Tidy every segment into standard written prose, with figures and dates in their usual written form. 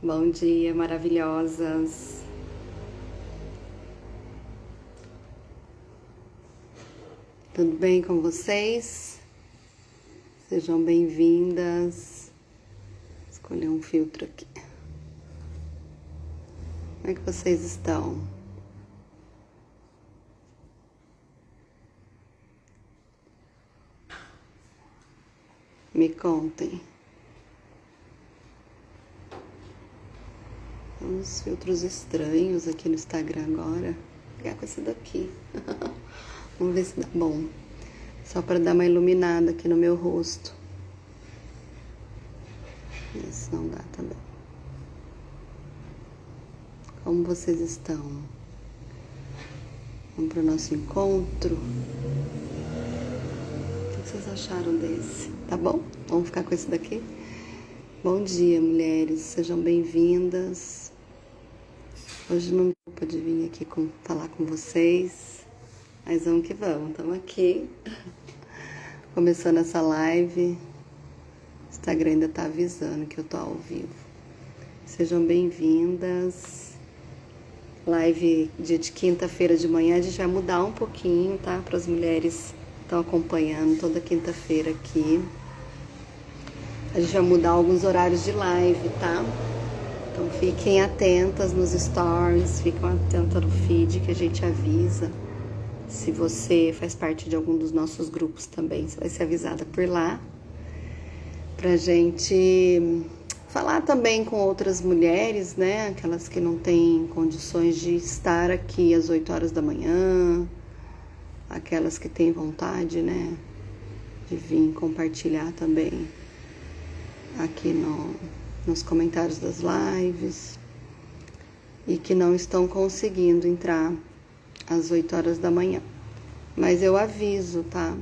Bom dia, maravilhosas. Tudo bem com vocês? Sejam bem-vindas. Vou escolher um filtro aqui. Como é que vocês estão? Me contem. Uns filtros estranhos aqui no Instagram agora. Vou pegar com esse daqui. Vamos ver se dá bom. Só para dar uma iluminada aqui no meu rosto. Esse não dá também. Como vocês estão? Vamos para o nosso encontro? O que vocês acharam desse? Tá bom? Vamos ficar com esse daqui? Bom dia, mulheres. Sejam bem-vindas. Hoje não deu para vir aqui falar com vocês, mas vamos que vamos. Estamos aqui, começando essa live. O Instagram ainda está avisando que eu tô ao vivo. Sejam bem-vindas. Live dia de quinta-feira de manhã. A gente vai mudar um pouquinho, tá? Para as mulheres que estão acompanhando toda quinta-feira aqui. A gente vai mudar alguns horários de live, tá? Então fiquem atentas nos stories, fiquem atentas no feed que a gente avisa. Se você faz parte de algum dos nossos grupos também, você vai ser avisada por lá. Pra gente falar também com outras mulheres, né? Aquelas que não têm condições de estar aqui às 8 horas da manhã. Aquelas que têm vontade, né? De vir compartilhar também aqui nos comentários das lives e que não estão conseguindo entrar às 8 horas da manhã. Mas eu aviso, tá?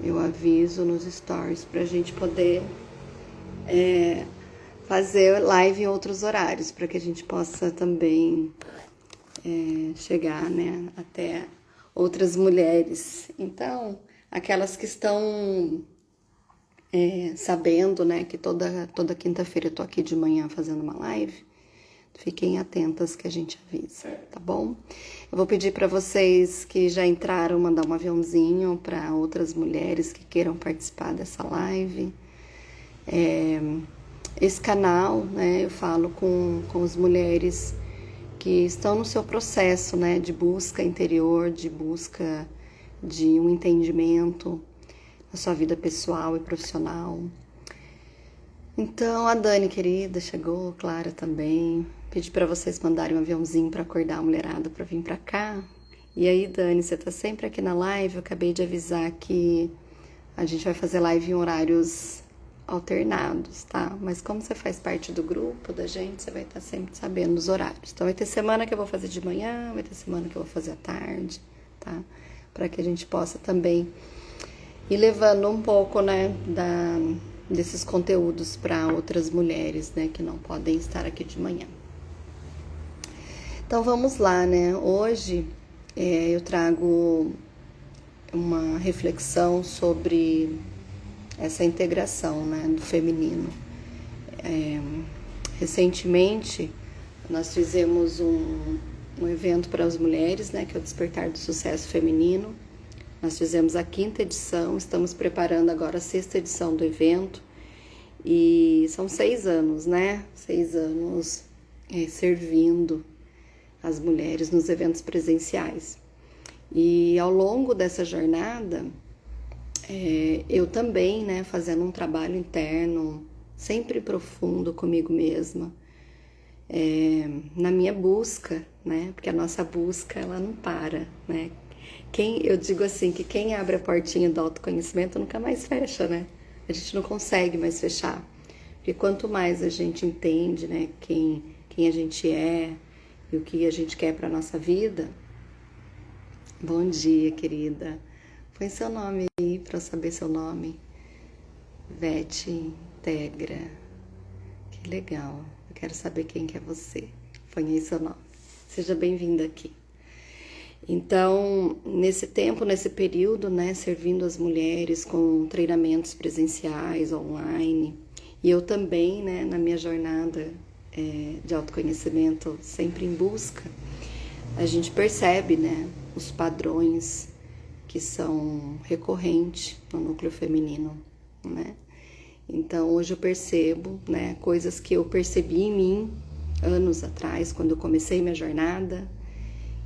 Eu aviso nos stories pra gente poder fazer live em outros horários, para que a gente possa também chegar, né, até outras mulheres. Então, aquelas que estão sabendo, né, que toda quinta-feira eu tô aqui de manhã fazendo uma live, fiquem atentas que a gente avisa, tá bom? Eu vou pedir para vocês que já entraram mandar um aviãozinho para outras mulheres que queiram participar dessa live. Esse canal, né, eu falo com as mulheres que estão no seu processo, né, de busca interior, de busca de um entendimento na sua vida pessoal e profissional. Então, a Dani, querida, chegou, Clara também. Pedi para vocês mandarem um aviãozinho para acordar a mulherada para vir para cá. E aí, Dani, você tá sempre aqui na live. Eu acabei de avisar que a gente vai fazer live em horários alternados, tá? Mas como você faz parte do grupo da gente, você vai estar sempre sabendo os horários. Então, vai ter semana que eu vou fazer de manhã, vai ter semana que eu vou fazer à tarde, tá? Para que a gente possa também ir levando um pouco, né, desses conteúdos para outras mulheres, né, que não podem estar aqui de manhã. Então vamos lá, né? Hoje eu trago uma reflexão sobre essa integração, né, do feminino. Recentemente nós fizemos um evento para as mulheres, né, que é o Despertar do Sucesso Feminino. Nós fizemos a 5ª edição, estamos preparando agora a 6ª edição do evento. E são 6 anos, né? 6 anos servindo as mulheres nos eventos presenciais. E ao longo dessa jornada, eu também, né, fazendo um trabalho interno, sempre profundo comigo mesma, na minha busca, né? Porque a nossa busca, ela não para, né? Eu digo assim, que quem abre a portinha do autoconhecimento nunca mais fecha, né? A gente não consegue mais fechar. Porque quanto mais a gente entende, né, quem a gente é e o que a gente quer para nossa vida. Bom dia, querida. Põe seu nome aí para eu saber seu nome. Vete Integra. Que legal. Eu quero saber quem que é você. Põe aí seu nome. Seja bem-vinda aqui. Então, nesse tempo, nesse período, né, servindo as mulheres com treinamentos presenciais, online, e eu também, né, na minha jornada de autoconhecimento, sempre em busca, a gente percebe, né, os padrões que são recorrentes no núcleo feminino, né? Então, hoje eu percebo, né, coisas que eu percebi em mim anos atrás, quando eu comecei minha jornada,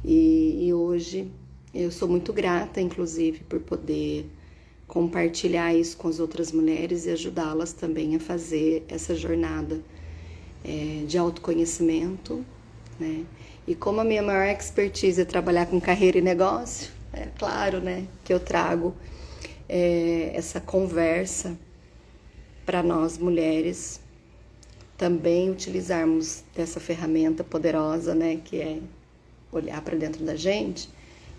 e hoje eu sou muito grata, inclusive, por poder compartilhar isso com as outras mulheres e ajudá-las também a fazer essa jornada de autoconhecimento, né? E como a minha maior expertise é trabalhar com carreira e negócio, é claro, né, que eu trago essa conversa para nós mulheres também utilizarmos dessa ferramenta poderosa, né, que é olhar para dentro da gente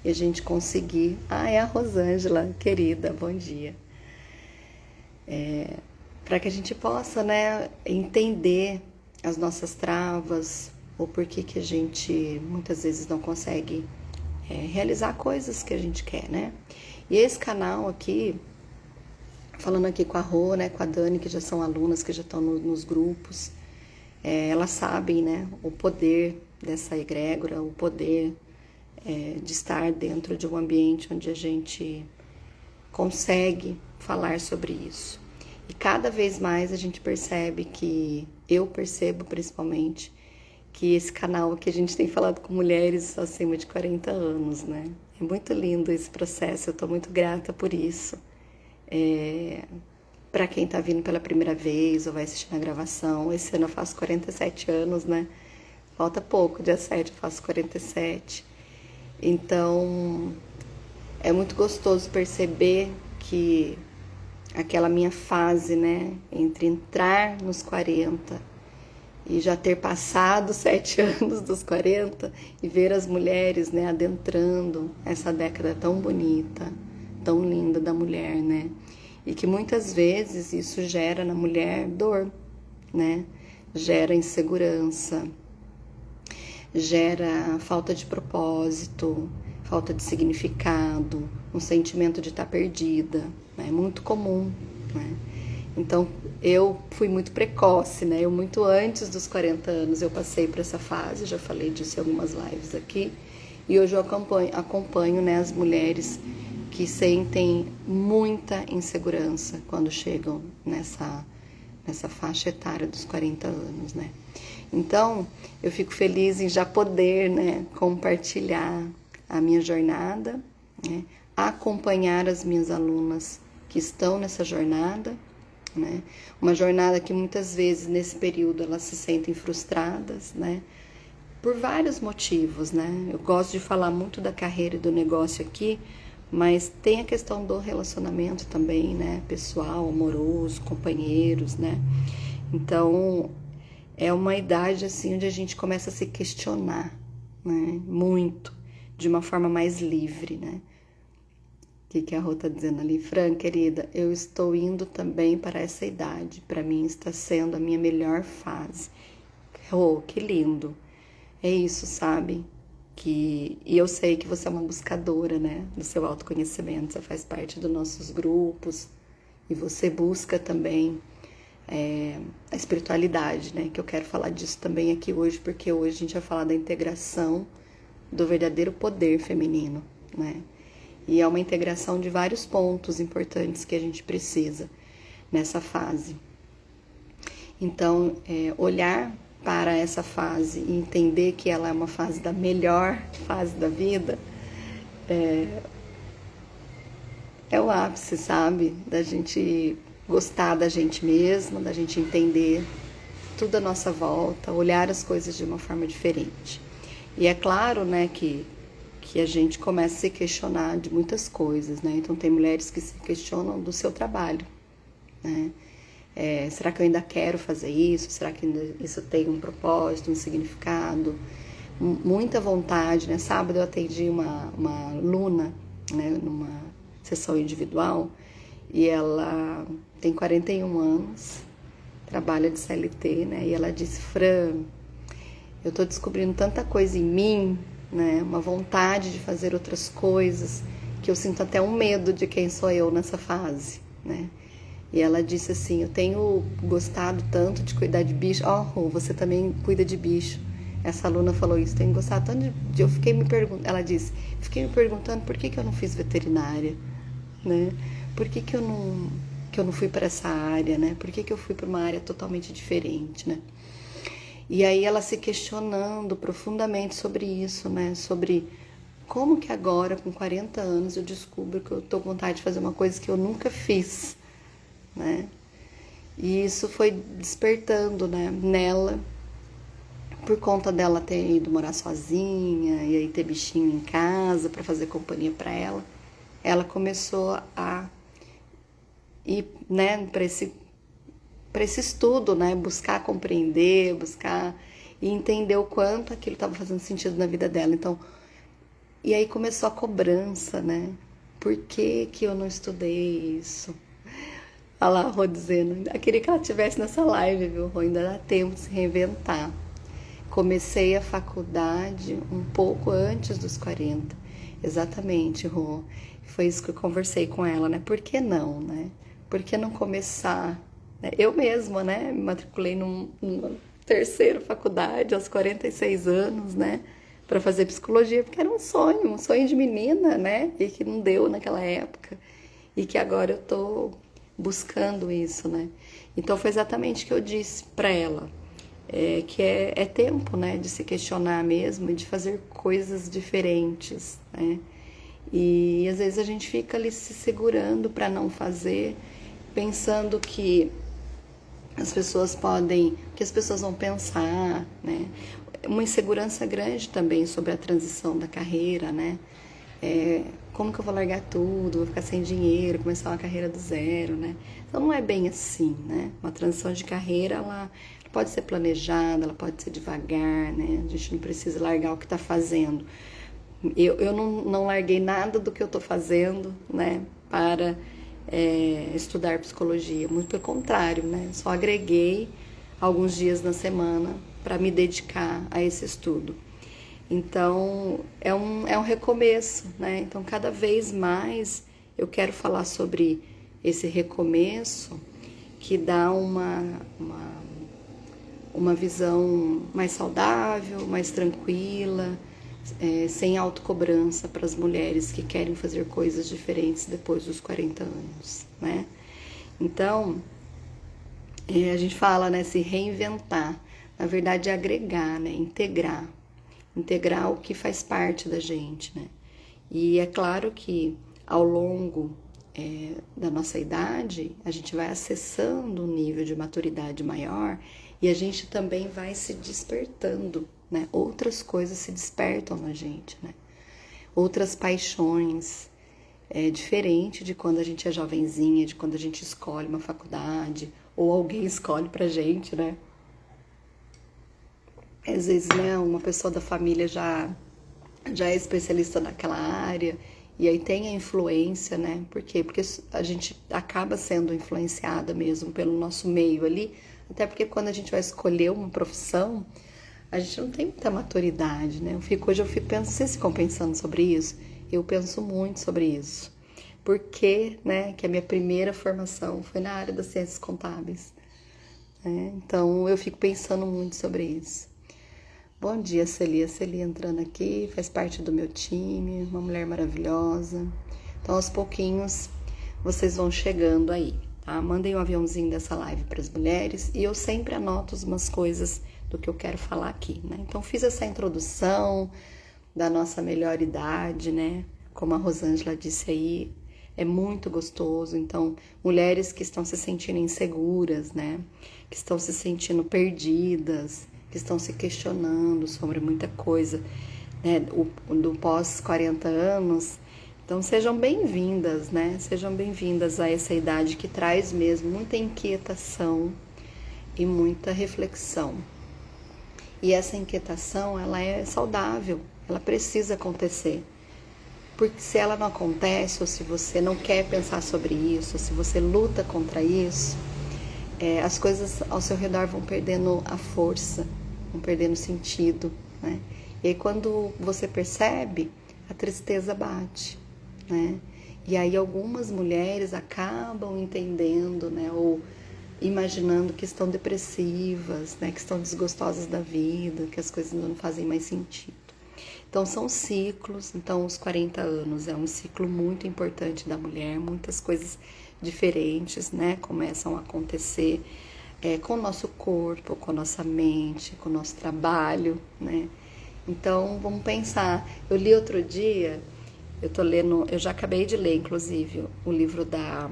e a gente conseguir... é a Rosângela, querida, bom dia. Para que a gente possa, né, entender as nossas travas, ou por que a gente muitas vezes não consegue realizar coisas que a gente quer, né? E esse canal aqui, falando aqui com a Rô, né, com a Dani, que já são alunas, que já estão nos grupos, elas sabem, né, o poder dessa egrégora, o poder de estar dentro de um ambiente onde a gente consegue falar sobre isso. E cada vez mais a gente percebe que, eu percebo principalmente, que esse canal aqui a gente tem falado com mulheres acima de 40 anos, né? É muito lindo esse processo, eu estou muito grata por isso. Para quem está vindo pela primeira vez ou vai assistir na gravação, esse ano eu faço 47 anos, né? Falta pouco, dia 7 eu faço 47. Então, é muito gostoso perceber que aquela minha fase, né, entre entrar nos 40 e já ter passado 7 anos dos 40 e ver as mulheres, né, adentrando essa década tão bonita, tão linda da mulher, né? E que muitas vezes isso gera na mulher dor, né? Gera insegurança, gera falta de propósito, falta de significado, um sentimento de estar perdida, né? É muito comum, né? Então, eu fui muito precoce, né? Eu muito antes dos 40 anos eu passei por essa fase, já falei disso em algumas lives aqui, e hoje eu acompanho, né, as mulheres que sentem muita insegurança quando chegam nessa faixa etária dos 40 anos, né? Então, eu fico feliz em já poder, né, compartilhar a minha jornada, né, acompanhar as minhas alunas que estão nessa jornada, né? Uma jornada que muitas vezes nesse período elas se sentem frustradas, né? Por vários motivos, né? Eu gosto de falar muito da carreira e do negócio aqui, mas tem a questão do relacionamento também, né? Pessoal, amoroso, companheiros, né? Então, é uma idade assim onde a gente começa a se questionar, né? Muito, de uma forma mais livre, né? O que a Rô tá dizendo ali? Fran, querida, eu estou indo também para essa idade. Para mim está sendo a minha melhor fase. Rô, que lindo. É isso, sabe? E eu sei que você é uma buscadora, né? Do seu autoconhecimento. Você faz parte dos nossos grupos. E você busca também a espiritualidade, né? Que eu quero falar disso também aqui hoje, porque hoje a gente vai falar da integração do verdadeiro poder feminino, né? E é uma integração de vários pontos importantes que a gente precisa nessa fase. Então, olhar para essa fase e entender que ela é uma fase da melhor fase da vida é o ápice, sabe? Da gente gostar da gente mesma, da gente entender tudo à nossa volta, olhar as coisas de uma forma diferente. E é claro, né, que a gente começa a se questionar de muitas coisas, né? Então, tem mulheres que se questionam do seu trabalho, né? Será que eu ainda quero fazer isso? Será que isso tem um propósito, um significado? Muita vontade, né? Sábado eu atendi uma aluna, né, numa sessão individual, e ela tem 41 anos, trabalha de CLT, né? E ela disse: Fran, eu tô descobrindo tanta coisa em mim, né? Uma vontade de fazer outras coisas, que eu sinto até um medo de quem sou eu nessa fase, né? E ela disse assim: eu tenho gostado tanto de cuidar de bicho. Oh, você também cuida de bicho. Essa aluna falou isso: tenho gostado tanto de... Eu fiquei me perguntando, ela disse, fiquei me perguntando por que eu não fiz veterinária, né? Por que eu não fui para essa área, né? Por que eu fui para uma área totalmente diferente, né? E aí ela se questionando profundamente sobre isso, né? Sobre como que agora, com 40 anos, eu descubro que eu tô com vontade de fazer uma coisa que eu nunca fiz, né? E isso foi despertando, né, nela, por conta dela ter ido morar sozinha e aí ter bichinho em casa para fazer companhia para ela. Ela começou a ir, né, para esse estudo, né, buscar compreender, buscar e entender o quanto aquilo estava fazendo sentido na vida dela. Então, e aí começou a cobrança, né? Por que eu não estudei isso? Olha lá, a Rô dizendo, eu queria que ela estivesse nessa live, viu, Rô? Ainda dá tempo de se reinventar. Comecei a faculdade um pouco antes dos 40. Exatamente, Rô. Foi isso que eu conversei com ela, né? Por que não, né? Por que não começar? Eu mesma, né? Me matriculei numa terceira faculdade aos 46 anos, né? Para fazer psicologia, porque era um sonho de menina, né? E que não deu naquela época. E que agora eu tô buscando isso, né? Então foi exatamente o que eu disse para ela, que é tempo, né, de se questionar mesmo e de fazer coisas diferentes, né? E às vezes a gente fica ali se segurando para não fazer, pensando que as pessoas que as pessoas vão pensar, né? Uma insegurança grande também sobre a transição da carreira, né? Como que eu vou largar tudo, vou ficar sem dinheiro, começar uma carreira do zero, né? Então não é bem assim, né? Uma transição de carreira, ela pode ser planejada, ela pode ser devagar, né? A gente não precisa largar o que está fazendo. Eu não larguei nada do que eu estou fazendo, né? Para estudar psicologia, muito pelo contrário, né? Só agreguei alguns dias na semana para me dedicar a esse estudo. Então, é um recomeço, né? Então, cada vez mais eu quero falar sobre esse recomeço que dá uma visão mais saudável, mais tranquila, sem autocobrança para as mulheres que querem fazer coisas diferentes depois dos 40 anos, né? Então, a gente fala, né, se reinventar. Na verdade, é agregar, né? Integrar o que faz parte da gente, né? E é claro que ao longo da nossa idade, a gente vai acessando um nível de maturidade maior e a gente também vai se despertando, né? Outras coisas se despertam na gente, né? Outras paixões, diferente de quando a gente é jovenzinha, de quando a gente escolhe uma faculdade ou alguém escolhe pra gente, né? Às vezes, né, uma pessoa da família já é especialista naquela área e aí tem a influência, né? Por quê? Porque a gente acaba sendo influenciada mesmo pelo nosso meio ali, até porque quando a gente vai escolher uma profissão, a gente não tem muita maturidade, né? Hoje eu fico pensando, vocês ficam pensando sobre isso? Eu penso muito sobre isso. Porque, né, que a minha primeira formação foi na área das ciências contábeis, né? Então eu fico pensando muito sobre isso. Bom dia, Celia. Celia entrando aqui, faz parte do meu time, uma mulher maravilhosa. Então, aos pouquinhos, vocês vão chegando aí, tá? Mandem um aviãozinho dessa live para as mulheres e eu sempre anoto umas coisas do que eu quero falar aqui, né? Então, fiz essa introdução da nossa melhor idade, né? Como a Rosângela disse aí, é muito gostoso. Então, mulheres que estão se sentindo inseguras, né? Que estão se sentindo perdidas, que estão se questionando sobre muita coisa, né, do pós 40 anos. Então sejam bem-vindas, né? Sejam bem-vindas a essa idade que traz mesmo muita inquietação e muita reflexão. E essa inquietação, ela é saudável, ela precisa acontecer. Porque se ela não acontece, ou se você não quer pensar sobre isso, ou se você luta contra isso, as coisas ao seu redor vão perdendo a força, vão perdendo sentido, né? E aí quando você percebe, a tristeza bate, né? E aí algumas mulheres acabam entendendo, né, ou imaginando que estão depressivas, né, que estão desgostosas da vida, que as coisas não fazem mais sentido. Então são ciclos, então os 40 anos é um ciclo muito importante da mulher, muitas coisas diferentes, né, começam a acontecer com o nosso corpo, com a nossa mente, com o nosso trabalho, né. Então vamos pensar, eu li outro dia, eu já acabei de ler inclusive o livro da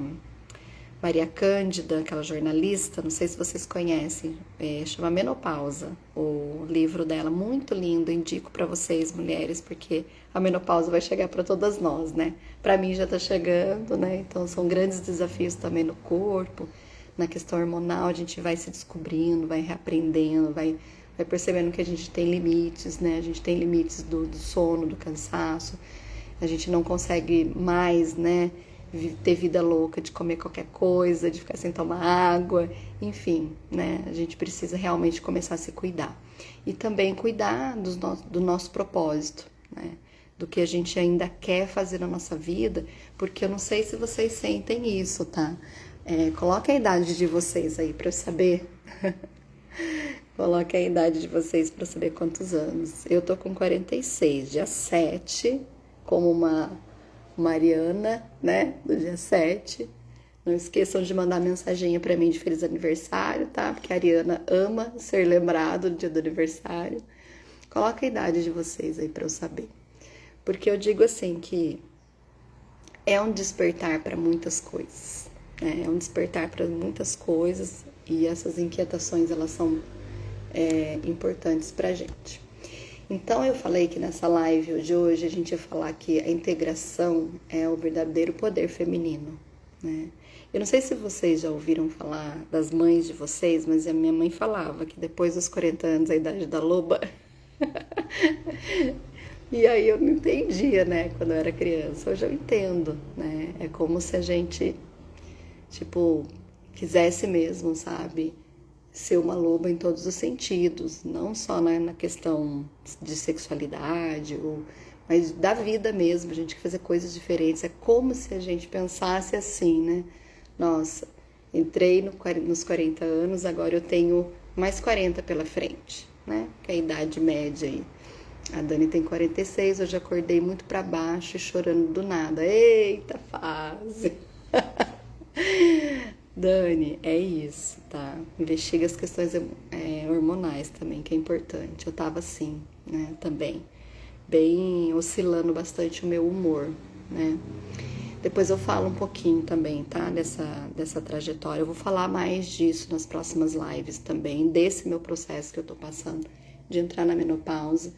Maria Cândida, aquela jornalista, não sei se vocês conhecem, chama Menopausa, o livro dela, muito lindo, indico para vocês, mulheres, porque a menopausa vai chegar para todas nós, né? Para mim já tá chegando, né? Então são grandes desafios também no corpo, na questão hormonal, a gente vai se descobrindo, vai reaprendendo, vai percebendo que a gente tem limites, né? A gente tem limites do sono, do cansaço, a gente não consegue mais, né, ter vida louca de comer qualquer coisa, de ficar sem tomar água, enfim, né? A gente precisa realmente começar a se cuidar. E também cuidar do nosso propósito, né? Do que a gente ainda quer fazer na nossa vida, porque eu não sei se vocês sentem isso, tá? Coloca a idade de vocês aí para eu saber. Coloca a idade de vocês para saber quantos anos. Eu tô com 46, dia 7, como uma Mariana, né, do dia 7. Não esqueçam de mandar mensaginha pra mim de feliz aniversário, tá? Porque a Ariana ama ser lembrado do dia do aniversário. Coloca a idade de vocês aí pra eu saber. Porque eu digo assim que é um despertar para muitas coisas, né? É um despertar para muitas coisas e essas inquietações, elas são importantes pra gente. Então eu falei que nessa live de hoje a gente ia falar que a integração é o verdadeiro poder feminino, né? Eu não sei se vocês já ouviram falar das mães de vocês, mas a minha mãe falava que depois dos 40 anos, a idade da loba. E aí eu não entendia, né, quando eu era criança. Hoje eu entendo, né? É como se a gente, tipo, quisesse mesmo, sabe? Ser uma loba em todos os sentidos, não só na questão de sexualidade, mas da vida mesmo, a gente quer fazer coisas diferentes. É como se a gente pensasse assim, né? Nossa, entrei nos 40 anos, agora eu tenho mais 40 pela frente, né? Que é a idade média aí. A Dani tem 46, eu já acordei muito pra baixo e chorando do nada. Eita fase! Dani, é isso, tá? Investiga as questões hormonais também, que é importante. Eu tava assim, né, também, bem oscilando bastante o meu humor, né? Depois eu falo um pouquinho também, tá? Dessa trajetória. Eu vou falar mais disso nas próximas lives também, desse meu processo que eu tô passando, de entrar na menopausa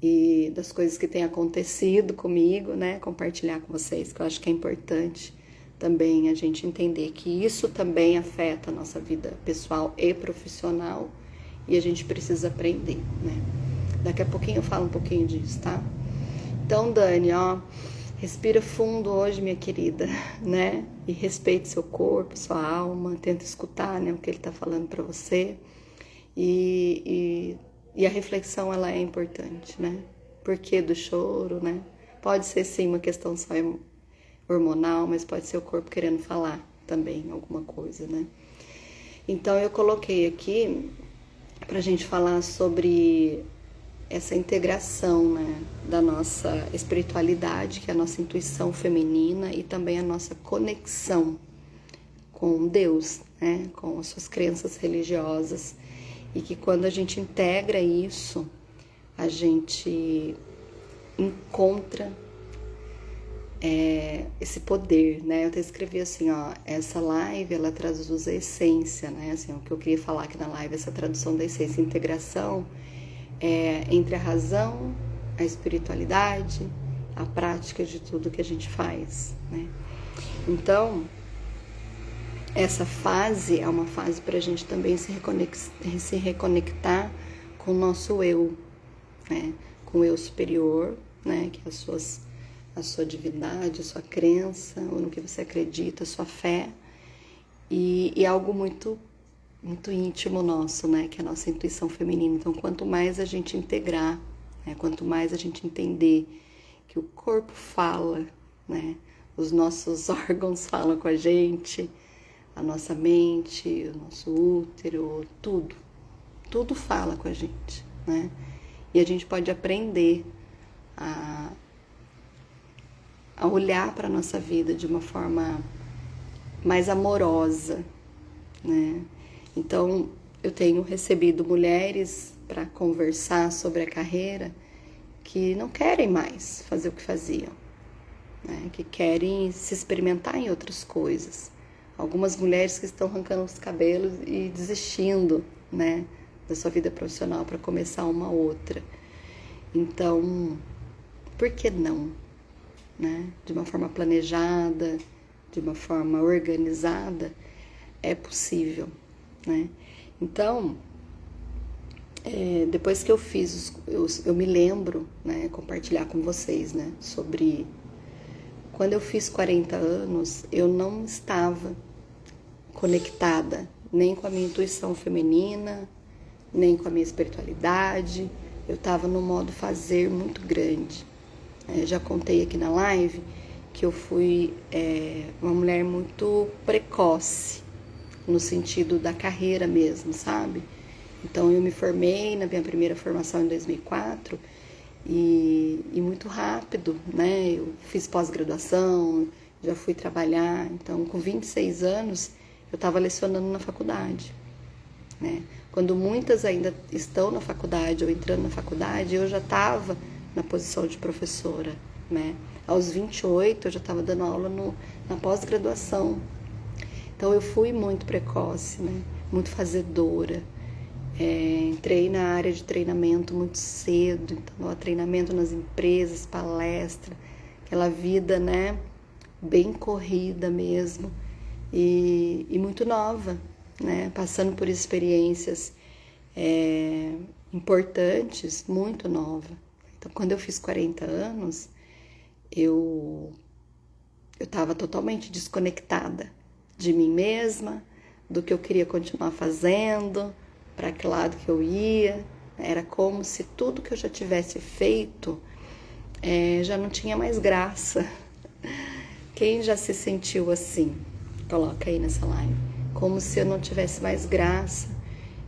e das coisas que têm acontecido comigo, né? Compartilhar com vocês, que eu acho que é importante também a gente entender que isso também afeta a nossa vida pessoal e profissional e a gente precisa aprender, né? Daqui a pouquinho eu falo um pouquinho disso, tá? Então, Dani, ó, respira fundo hoje, minha querida, né? E respeite seu corpo, sua alma, tenta escutar, né, o que ele tá falando pra você. E a reflexão, ela é importante, né? Por que do choro, né? Pode ser sim uma questão só hormonal, mas pode ser o corpo querendo falar também alguma coisa, né? Então eu coloquei aqui pra gente falar sobre essa integração, né, da nossa espiritualidade, que é a nossa intuição feminina e também a nossa conexão com Deus, né, com as suas crenças religiosas, e que quando a gente integra isso, a gente encontra esse poder, né? Eu até escrevi assim, ó, essa live, ela traduz a essência, né? Assim, o que eu queria falar aqui na live, essa tradução da essência, integração entre a razão, a espiritualidade, a prática de tudo que a gente faz, né? Então, essa fase é uma fase para a gente também se reconectar com o nosso eu, né? Com o eu superior, né? Que é a sua divindade, a sua crença, ou no que você acredita, a sua fé, e algo muito, muito íntimo nosso, né, que é a nossa intuição feminina. Então, quanto mais a gente integrar, né, quanto mais a gente entender que o corpo fala, né, os nossos órgãos falam com a gente, a nossa mente, o nosso útero, tudo fala com a gente, né? E a gente pode aprender a olhar para a nossa vida de uma forma mais amorosa, né? Então, eu tenho recebido mulheres para conversar sobre a carreira que não querem mais fazer o que faziam, né? Que querem se experimentar em outras coisas. Algumas mulheres que estão arrancando os cabelos e desistindo, né, da sua vida profissional para começar uma outra. Então, por que não? Né? De uma forma planejada, de uma forma organizada, é possível, né? Então, depois que eu fiz, eu me lembro, né, compartilhar com vocês, né, sobre quando eu fiz 40 anos, eu não estava conectada nem com a minha intuição feminina, nem com a minha espiritualidade. Eu estava no modo fazer muito grande. Já contei aqui na live que eu fui uma mulher muito precoce, no sentido da carreira mesmo, sabe? Então eu me formei na minha primeira formação em 2004 e muito rápido, né? Eu fiz pós-graduação, já fui trabalhar. Então com 26 anos eu estava lecionando na faculdade, né? Quando muitas ainda estão na faculdade ou entrando na faculdade, eu já estava na posição de professora, né? Aos 28 eu já estava dando aula na pós-graduação. Então eu fui muito precoce, né? Muito fazedora. Entrei na área de treinamento muito cedo, então treinamento nas empresas, palestra, aquela vida, né, bem corrida mesmo e muito nova, né, passando por experiências importantes, muito nova. Então, quando eu fiz 40 anos, eu estava totalmente desconectada de mim mesma, do que eu queria continuar fazendo, para que lado que eu ia. Era como se tudo que eu já tivesse feito já não tinha mais graça. Quem já se sentiu assim? Coloca aí nessa live. Como se eu não tivesse mais graça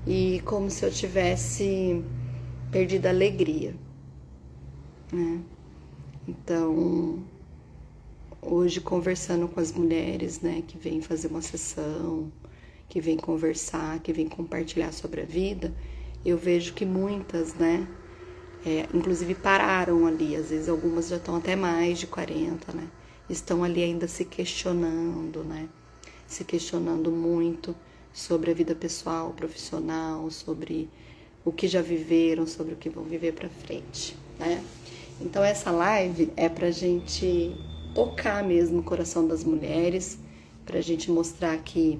e como se eu tivesse perdido a alegria, né? Então, hoje conversando com as mulheres, né, que vêm fazer uma sessão, que vêm conversar, que vêm compartilhar sobre a vida, eu vejo que muitas, né, inclusive pararam ali, às vezes algumas já estão até mais de 40, né, estão ali ainda se questionando, né, se questionando muito sobre a vida pessoal, profissional, sobre o que já viveram, sobre o que vão viver para frente, né. Então essa live é pra gente tocar mesmo o coração das mulheres, pra gente mostrar que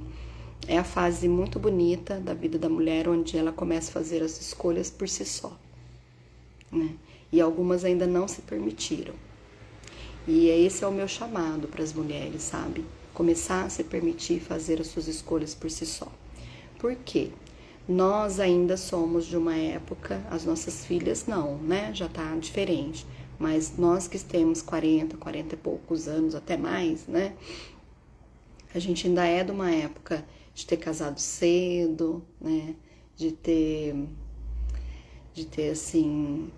é a fase muito bonita da vida da mulher, onde ela começa a fazer as escolhas por si só, né? E algumas ainda não se permitiram. E esse é o meu chamado para as mulheres, sabe? Começar a se permitir fazer as suas escolhas por si só. Por quê? Nós ainda somos de uma época, as nossas filhas não, né? Já tá diferente. Mas nós que temos 40 e poucos anos, até mais, né? A gente ainda é de uma época de ter casado cedo, né? De ter assim,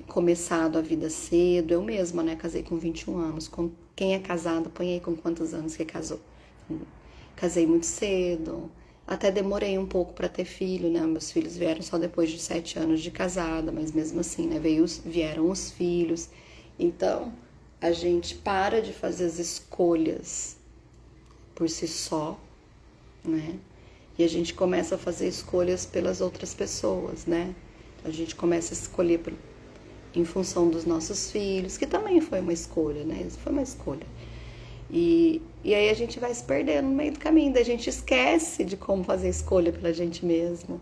começado a vida cedo. Eu mesma, né? Casei com 21 anos. Quem é casado, põe aí com quantos anos que casou. Casei muito cedo. Até demorei um pouco para ter filho, né? Meus filhos vieram só depois de 7 anos de casada, mas mesmo assim, né? Vieram os filhos. Então, a gente para de fazer as escolhas por si só, né? E a gente começa a fazer escolhas pelas outras pessoas, né? A gente começa a escolher em função dos nossos filhos, que também foi uma escolha, né? Isso foi uma escolha. E aí a gente vai se perdendo no meio do caminho, daí a gente esquece de como fazer escolha pela gente mesmo.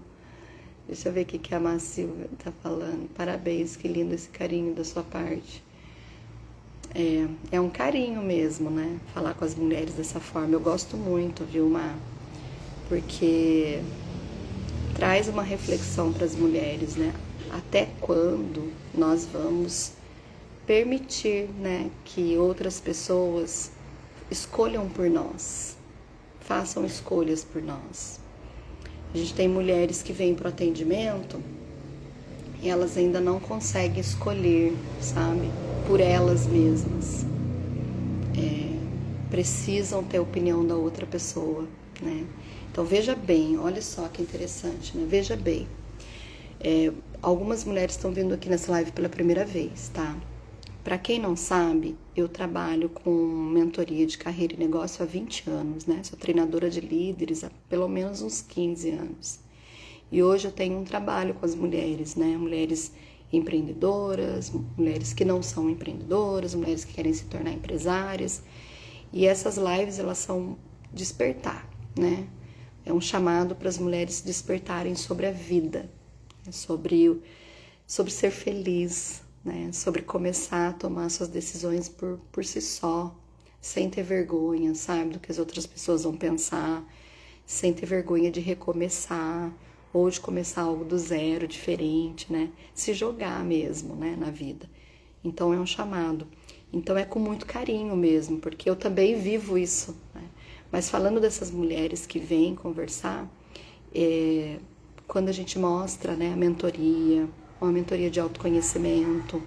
Deixa eu ver o que a Má Silvia tá falando. Parabéns, que lindo esse carinho da sua parte. É um carinho mesmo, né? Falar com as mulheres dessa forma. Eu gosto muito, viu, Má? Porque traz uma reflexão para as mulheres, né? Até quando nós vamos permitir, né, que outras pessoas escolham por nós, façam escolhas por nós. A gente tem mulheres que vêm para o atendimento e elas ainda não conseguem escolher, sabe, por elas mesmas. Precisam ter a opinião da outra pessoa, né? Então veja bem, olha só que interessante, né? Veja bem, algumas mulheres estão vindo aqui nessa live pela primeira vez, tá? Para quem não sabe, eu trabalho com mentoria de carreira e negócio há 20 anos, né? Sou treinadora de líderes há pelo menos uns 15 anos. E hoje eu tenho um trabalho com as mulheres, né? Mulheres empreendedoras, mulheres que não são empreendedoras, mulheres que querem se tornar empresárias. E essas lives, elas são despertar, né? É um chamado para as mulheres despertarem sobre a vida, sobre ser feliz, né? Sobre começar a tomar suas decisões por si só, sem ter vergonha, sabe, do que as outras pessoas vão pensar, sem ter vergonha de recomeçar ou de começar algo do zero, diferente, né? Se jogar mesmo, né, na vida. Então é um chamado. Então é com muito carinho mesmo, porque eu também vivo isso, né? Mas falando dessas mulheres que vêm conversar, quando a gente mostra, né, a mentoria, uma mentoria de autoconhecimento,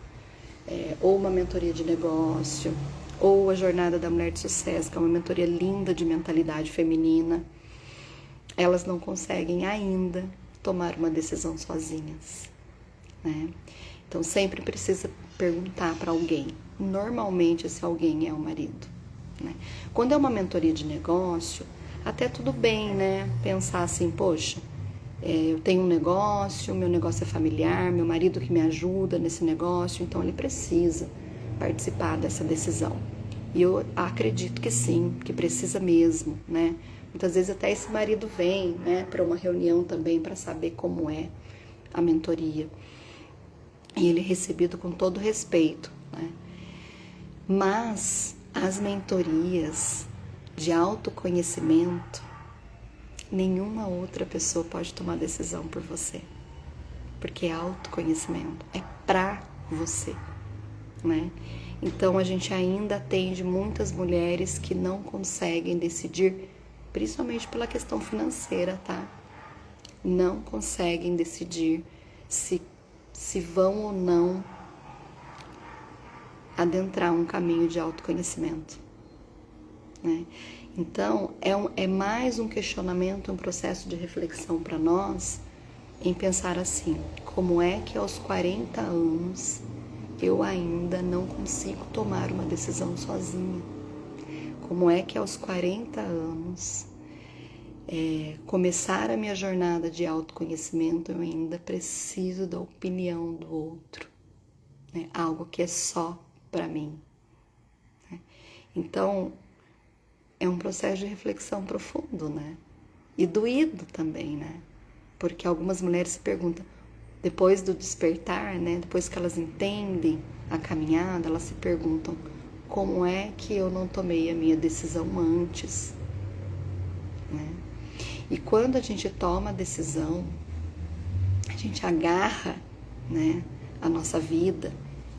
ou uma mentoria de negócio, ou a Jornada da Mulher de Sucesso, que é uma mentoria linda de mentalidade feminina, elas não conseguem ainda tomar uma decisão sozinhas, né? Então sempre precisa perguntar para alguém. Normalmente esse alguém é o marido, né? Quando é uma mentoria de negócio, até tudo bem, né? Pensar assim, poxa, eu tenho um negócio, meu negócio é familiar, meu marido que me ajuda nesse negócio, então ele precisa participar dessa decisão. E eu acredito que sim, que precisa mesmo, né? Muitas vezes até esse marido vem, né, para uma reunião também para saber como é a mentoria. E ele é recebido com todo respeito, né? Mas as mentorias de autoconhecimento, nenhuma outra pessoa pode tomar decisão por você, porque é autoconhecimento, é pra você, né? Então a gente ainda atende muitas mulheres que não conseguem decidir, principalmente pela questão financeira, tá? Não conseguem decidir se vão ou não adentrar um caminho de autoconhecimento, né? Então, é mais um questionamento, um processo de reflexão para nós, em pensar assim, como é que aos 40 anos eu ainda não consigo tomar uma decisão sozinha? Como é que aos 40 anos, começar a minha jornada de autoconhecimento, eu ainda preciso da opinião do outro, né? Algo que é só para mim, né? Então, é um processo de reflexão profundo, né? E doído também, né? Porque algumas mulheres se perguntam, depois do despertar, né? Depois que elas entendem a caminhada, elas se perguntam, como é que eu não tomei a minha decisão antes, né? E quando a gente toma a decisão, a gente agarra, né, a nossa vida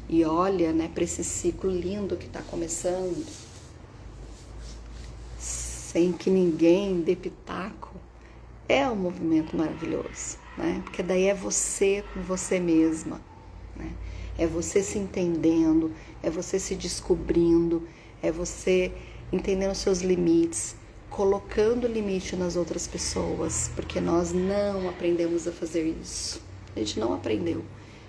e olha, né, para esse ciclo lindo que está começando, sem que ninguém dê pitaco, é um movimento maravilhoso, né? Porque daí é você com você mesma, né? É você se entendendo, é você se descobrindo, é você entendendo os seus limites, colocando limite nas outras pessoas, porque nós não aprendemos a fazer isso. A gente não aprendeu.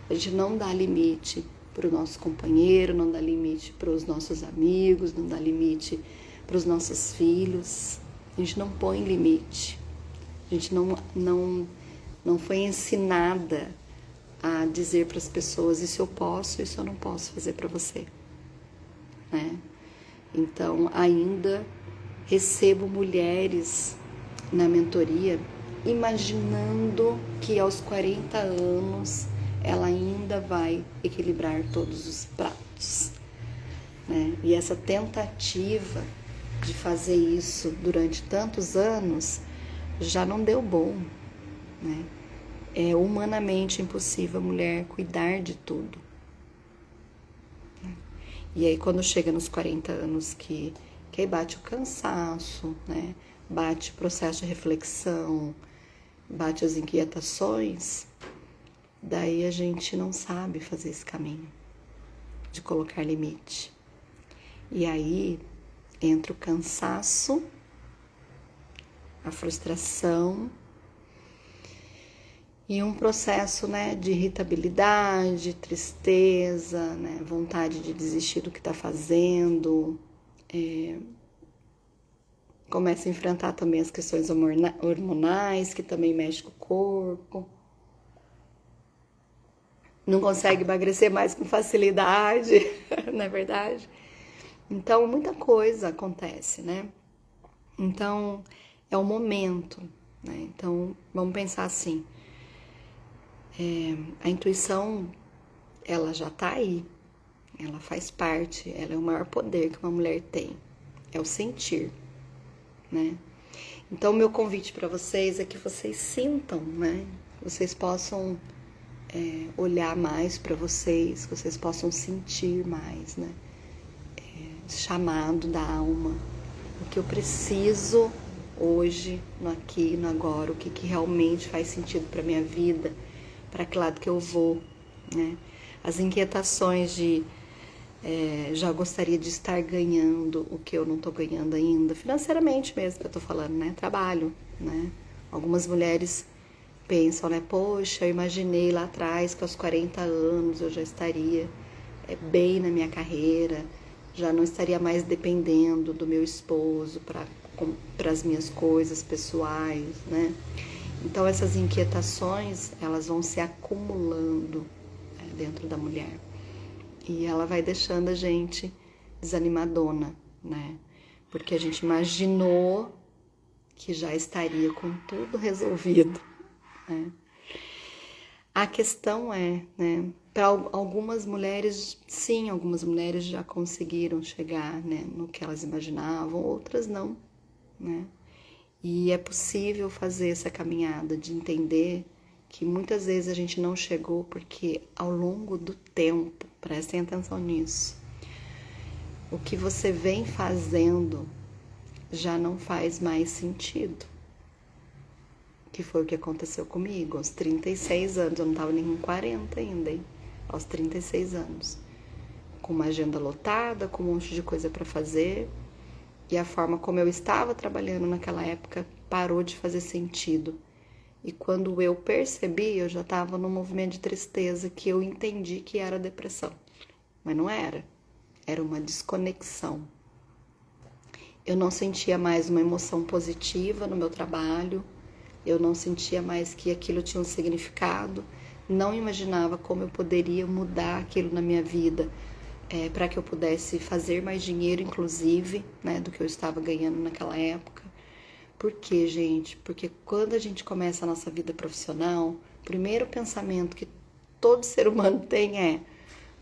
A gente não dá limite para o nosso companheiro, não dá limite para os nossos amigos, não dá limite para os nossos filhos. A gente não põe limite. A gente não foi ensinada a dizer para as pessoas, isso eu posso, isso eu não posso fazer para você, né? Então, ainda recebo mulheres na mentoria imaginando que aos 40 anos ela ainda vai equilibrar todos os pratos, né? E essa tentativa de fazer isso durante tantos anos já não deu bom, né? É humanamente impossível a mulher cuidar de tudo. E aí quando chega nos 40 anos que aí bate o cansaço, né? Bate o processo de reflexão, bate as inquietações, daí a gente não sabe fazer esse caminho de colocar limite. E aí entra o cansaço, a frustração e um processo, né, de irritabilidade, tristeza, né, vontade de desistir do que está fazendo. Começa a enfrentar também as questões hormonais, que também mexem com o corpo. Não consegue emagrecer mais com facilidade, não é verdade? Então, muita coisa acontece, né? Então, é o momento, né? Então, vamos pensar assim. A intuição, ela já tá aí. Ela faz parte, ela é o maior poder que uma mulher tem. É o sentir, né? Então, o meu convite para vocês é que vocês sintam, né? Vocês possam olhar mais para vocês, que vocês possam sentir mais, né? Chamado da alma, o que eu preciso hoje, no aqui, no agora, o que realmente faz sentido para minha vida, para que lado que eu vou, né? As inquietações de já gostaria de estar ganhando o que eu não estou ganhando ainda, financeiramente mesmo que eu estou falando, né? Trabalho, né? Algumas mulheres pensam, né? Poxa, eu imaginei lá atrás que aos 40 anos eu já estaria bem na minha carreira, já não estaria mais dependendo do meu esposo para as minhas coisas pessoais, né? Então essas inquietações, elas vão se acumulando dentro da mulher e ela vai deixando a gente desanimadona, né? Porque a gente imaginou que já estaria com tudo resolvido, né? A questão é, né? Para algumas mulheres, sim, algumas mulheres já conseguiram chegar, né, no que elas imaginavam, outras não, né? E é possível fazer essa caminhada de entender que muitas vezes a gente não chegou porque ao longo do tempo, prestem atenção nisso, o que você vem fazendo já não faz mais sentido. Que foi o que aconteceu comigo aos 36 anos, eu não estava nem com 40 ainda, hein? Aos 36 anos, com uma agenda lotada, com um monte de coisa para fazer, e a forma como eu estava trabalhando naquela época parou de fazer sentido. E quando eu percebi, eu já estava num movimento de tristeza que eu entendi que era depressão, mas não era, era uma desconexão. Eu não sentia mais uma emoção positiva no meu trabalho, eu não sentia mais que aquilo tinha um significado, não imaginava como eu poderia mudar aquilo na minha vida para que eu pudesse fazer mais dinheiro, inclusive, né, do que eu estava ganhando naquela época. Por quê, gente? Porque quando a gente começa a nossa vida profissional, o primeiro pensamento que todo ser humano tem é: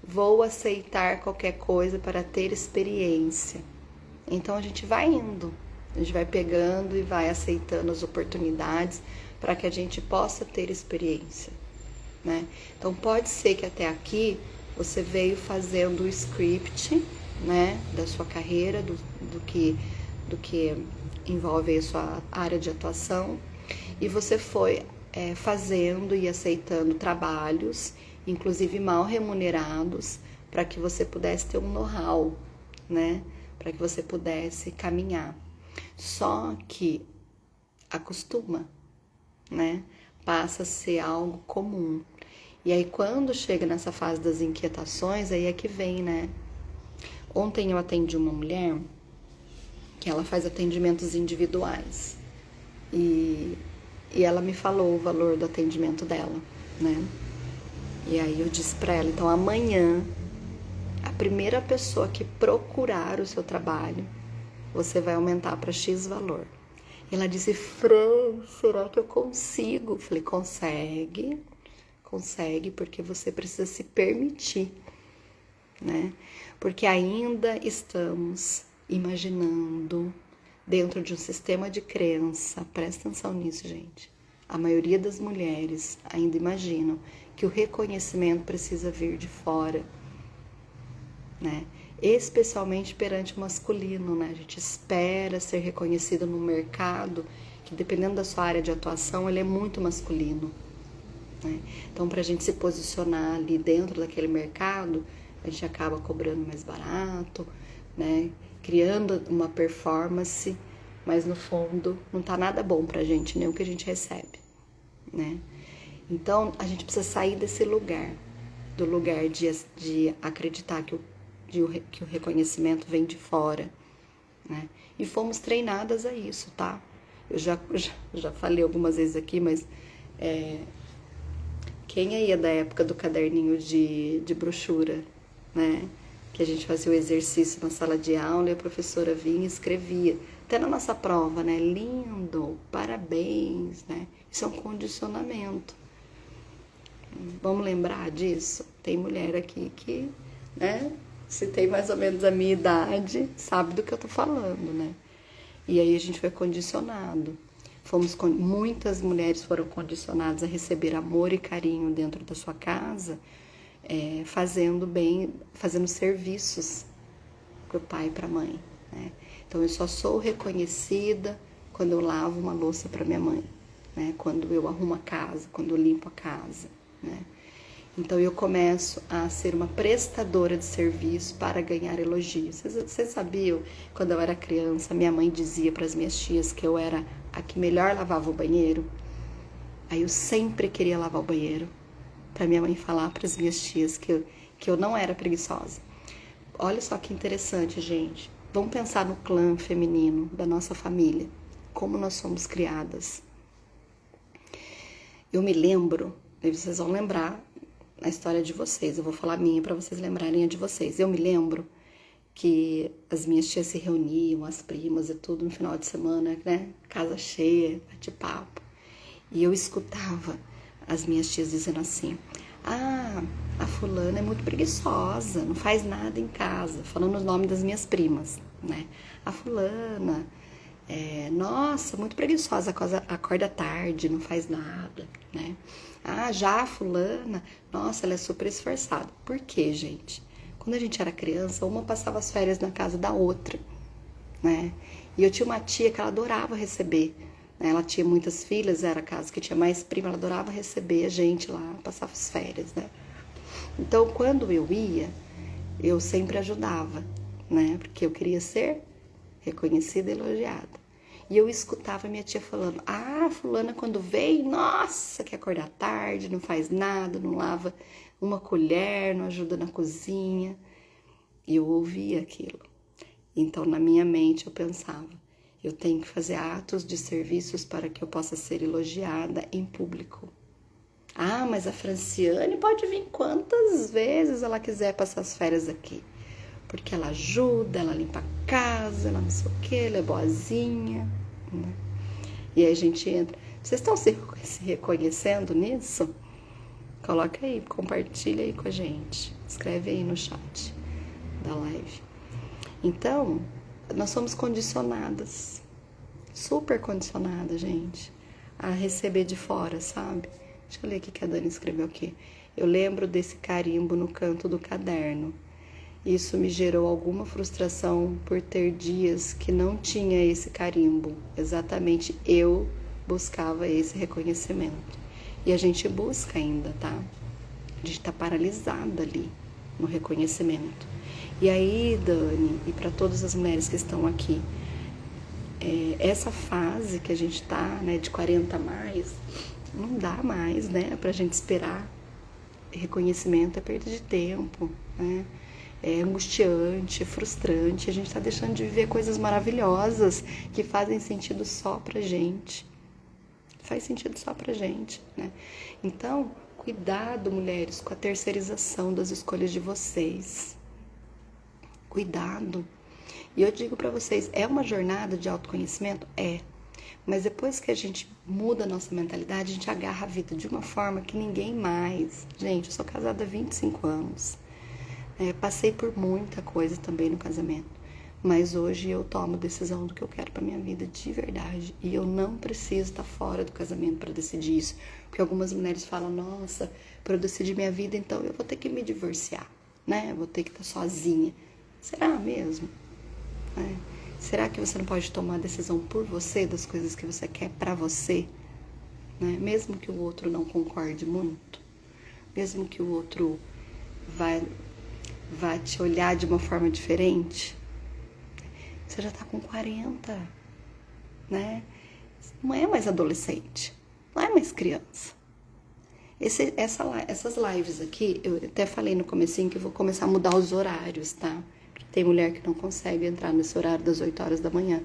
vou aceitar qualquer coisa para ter experiência. Então a gente vai indo, a gente vai pegando e vai aceitando as oportunidades para que a gente possa ter experiência, né? Então pode ser que até aqui você veio fazendo o script, né, da sua carreira, do que envolve a sua área de atuação, e você foi fazendo e aceitando trabalhos, inclusive mal remunerados, para que você pudesse ter um know-how, né, para que você pudesse caminhar. Só que acostuma, né? Passa a ser algo comum. E aí quando chega nessa fase das inquietações, aí é que vem, né? Ontem eu atendi uma mulher que ela faz atendimentos individuais. E ela me falou o valor do atendimento dela, né? E aí eu disse pra ela, então amanhã, a primeira pessoa que procurar o seu trabalho, você vai aumentar para X valor. E ela disse: Fran, será que eu consigo? Eu falei: consegue, porque você precisa se permitir, né? Porque ainda estamos imaginando dentro de um sistema de crença, presta atenção nisso, gente. A maioria das mulheres ainda imaginam que o reconhecimento precisa vir de fora, né? especialmente perante o masculino, né? A gente espera ser reconhecido no mercado, que dependendo da sua área de atuação, ele é muito masculino, né? Então, para a gente se posicionar ali dentro daquele mercado, a gente acaba cobrando mais barato, né? Criando uma performance, mas no fundo não tá nada bom pra gente, nem o que a gente recebe, né? Então, a gente precisa sair desse lugar, do lugar de acreditar que o reconhecimento vem de fora, né? E fomos treinadas a isso, tá? Eu já falei algumas vezes aqui, mas quem aí é da época do caderninho de brochura, né? Que a gente fazia o exercício na sala de aula e a professora vinha e escrevia. Até na nossa prova, né? Lindo, parabéns, né? Isso é um condicionamento. Vamos lembrar disso? Tem mulher aqui que, né? Se tem mais ou menos a minha idade, sabe do que eu tô falando, né? E aí a gente foi condicionado. Muitas mulheres foram condicionadas a receber amor e carinho dentro da sua casa, fazendo serviços para o pai e para a mãe, né? Então eu só sou reconhecida quando eu lavo uma louça para minha mãe, né? Quando eu arrumo a casa, quando eu limpo a casa, né? Então eu começo a ser uma prestadora de serviço para ganhar elogios. Vocês sabiam, quando eu era criança, minha mãe dizia para as minhas tias que eu era a que melhor lavava o banheiro? Aí eu sempre queria lavar o banheiro, para minha mãe falar para as minhas tias que eu não era preguiçosa. Olha só que interessante, gente. Vamos pensar no clã feminino da nossa família, como nós somos criadas. Eu me lembro, e vocês vão lembrar a história de vocês, eu vou falar a minha para vocês lembrarem a de vocês. Eu me lembro que as minhas tias se reuniam, as primas e tudo, no final de semana, né? Casa cheia, bate-papo. E eu escutava as minhas tias dizendo assim: ah, a fulana é muito preguiçosa, não faz nada em casa, falando os nomes das minhas primas, né? A fulana, nossa, muito preguiçosa, acorda tarde, não faz nada, né? Ah, já a fulana, nossa, ela é super esforçada. Por quê, gente? Quando a gente era criança, uma passava as férias na casa da outra, né? E eu tinha uma tia que ela adorava receber. Ela tinha muitas filhas, era a casa que tinha mais prima, ela adorava receber a gente lá, passava as férias, né? Então, quando eu ia, eu sempre ajudava, né? Porque eu queria ser reconhecida e elogiada. E eu escutava minha tia falando: ah, fulana quando vem, nossa, quer acordar tarde, não faz nada, não lava uma colher, não ajuda na cozinha. E eu ouvia aquilo. Então, na minha mente, eu pensava: eu tenho que fazer atos de serviços para que eu possa ser elogiada em público. Ah, mas a Franciane pode vir quantas vezes ela quiser passar as férias aqui. Porque ela ajuda, ela limpa a casa, ela não sei o que, ela é boazinha, né? E aí a gente entra. Vocês estão se reconhecendo nisso? Coloca aí, compartilha aí com a gente. Escreve aí no chat da live. Então, nós somos condicionadas, super condicionadas, gente, a receber de fora, sabe? Deixa eu ler o que a Dani escreveu aqui. Eu lembro desse carimbo no canto do caderno. Isso me gerou alguma frustração por ter dias que não tinha esse carimbo. Exatamente, eu buscava esse reconhecimento. E a gente busca ainda, tá? A gente tá paralisada ali no reconhecimento. E aí, Dani, e para todas as mulheres que estão aqui, essa fase que a gente tá, né, de 40 a mais, não dá mais, né, pra gente esperar. Reconhecimento é perda de tempo, né? É angustiante, é frustrante. A gente está deixando de viver coisas maravilhosas que fazem sentido só pra gente. Faz sentido só pra gente, né? Então, cuidado, mulheres, com a terceirização das escolhas de vocês. Cuidado. E eu digo pra vocês, é uma jornada de autoconhecimento? É. Mas depois que a gente muda a nossa mentalidade, a gente agarra a vida de uma forma que ninguém mais. Gente, eu sou casada há 25 anos. Passei por muita coisa também no casamento, mas hoje eu tomo decisão do que eu quero para minha vida de verdade, e eu não preciso estar fora do casamento para decidir isso, porque algumas mulheres falam: nossa, para eu decidir minha vida, então eu vou ter que me divorciar, né? Eu vou ter que estar sozinha. Será mesmo? Né? Será que você não pode tomar decisão por você das coisas que você quer pra você? Né? Mesmo que o outro não concorde muito, mesmo que o outro vai te olhar de uma forma diferente, você já tá com 40, né? Não é mais adolescente, não é mais criança. Essas lives aqui, eu até falei no comecinho que eu vou começar a mudar os horários, tá? Tem mulher que não consegue entrar nesse horário das 8 horas da manhã.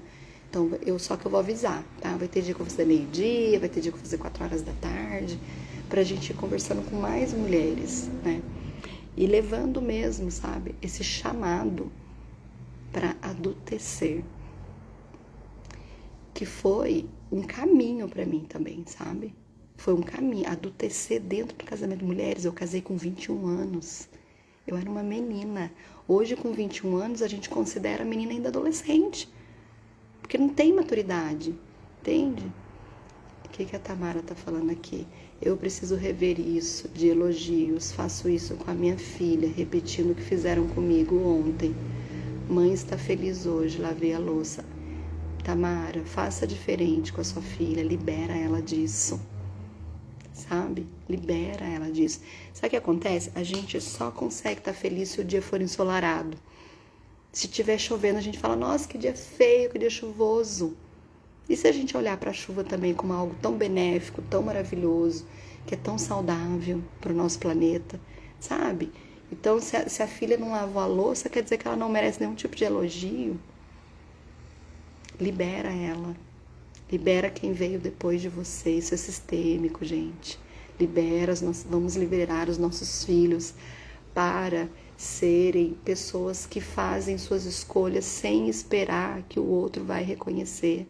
Então, só que eu vou avisar, tá? Vai ter dia que eu vou fazer meio-dia, vai ter dia que eu vou fazer 4 horas da tarde, pra gente ir conversando com mais mulheres, né? E levando mesmo, sabe, esse chamado para adultecer, que foi um caminho para mim também, sabe? Foi um caminho, adultecer dentro do casamento de mulheres. Eu casei com 21 anos, eu era uma menina. Hoje, com 21 anos, a gente considera a menina ainda adolescente, porque não tem maturidade, entende? O que a Tamara tá falando aqui? Eu preciso rever isso, de elogios. Faço isso com a minha filha, repetindo o que fizeram comigo ontem. Mãe está feliz hoje, lavei a louça. Tamara, faça diferente com a sua filha, libera ela disso. Sabe? Libera ela disso. Sabe o que acontece? A gente só consegue estar feliz se o dia for ensolarado. Se estiver chovendo, a gente fala, nossa, que dia feio, que dia chuvoso. E se a gente olhar para a chuva também como algo tão benéfico, tão maravilhoso, que é tão saudável para o nosso planeta, sabe? Então, se a filha não lavou a louça, quer dizer que ela não merece nenhum tipo de elogio. Libera ela. Libera quem veio depois de você. Isso é sistêmico, gente. Vamos liberar os nossos filhos para serem pessoas que fazem suas escolhas sem esperar que o outro vai reconhecer.